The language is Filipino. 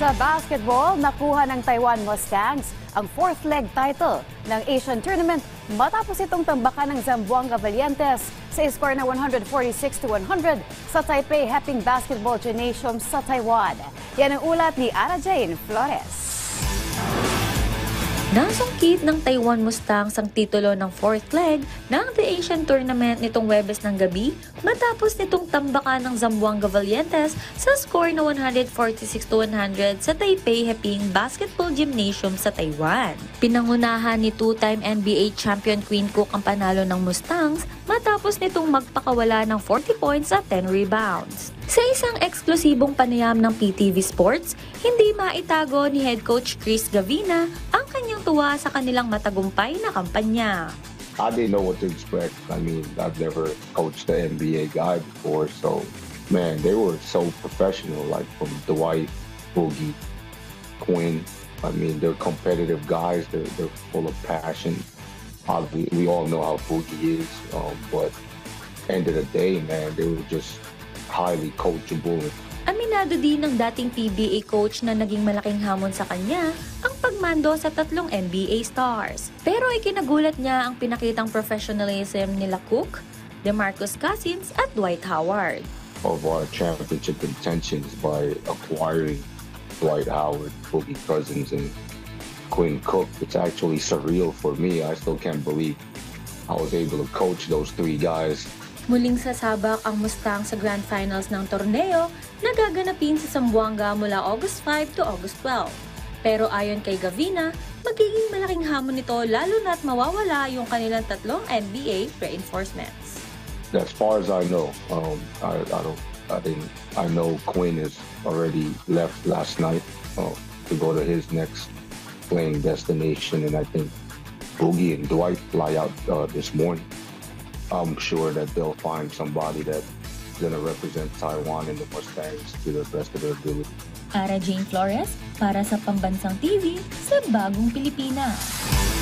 Sa basketball, nakuha ng Taiwan Mustangs ang fourth leg title ng Asian Tournament matapos itong tambakan ng Zamboanga Valientes sa score na 146-100 sa Taipei Heping Basketball Gymnasium sa Taiwan. Yan ang ulat ni Ara Jane Flores. Nasungkit ng Taiwan Mustangs ang titulo ng fourth leg ng The Asian Tournament nitong Huwebes ng gabi matapos nitong tambakan ng Zamboanga Valientes sa score na 146-100 sa Taipei Heping Basketball Gymnasium sa Taiwan. Pinangunahan ni two-time NBA champion Quinn Cook ang panalo ng Mustangs matapos nitong magpakawala ng 40 points at 10 rebounds. Sa isang eksklusibong panayam ng PTV Sports, hindi maitago ni head coach Chris Gavina ang kanyang tuwa sa kanilang matagumpay na kampanya. I didn't know what to expect. I mean, I've never coached the NBA guy before, so man, they were so professional, like from Dwight, Boogie, Quinn. I mean, they're competitive guys. They're full of passion. We all know how Boogie is, but end of the day, man, they were just highly coachable. Aminado din ng dating PBA coach na naging malaking hamon sa kanya ang pagmando sa tatlong NBA stars. Pero ikinagulat niya ang pinakitang professionalism nila Cook, DeMarcus Cousins at Dwight Howard. Of our championship intentions by acquiring Dwight Howard, Boogie Cousins, and Quinn Cook, it's actually surreal for me. I still can't believe I was able to coach those three guys. Muling sasabak ang Mustang sa Grand Finals ng torneo na gaganapin sa Zamboanga mula August 5 to August 12. Pero ayon kay Gavina, magiging malaking hamon nito lalo na't mawawala yung kanilang tatlong NBA reinforcements. As far as I know, I know Quinn has already left last night to go to his next playing destination, and I think Boogie and Dwight fly out this morning. I'm sure that they'll find somebody that's going to represent Taiwan and the Mustangs to the best of their ability. Ara Jane Flores para sa Pambansang TV sa Bagong Pilipinas.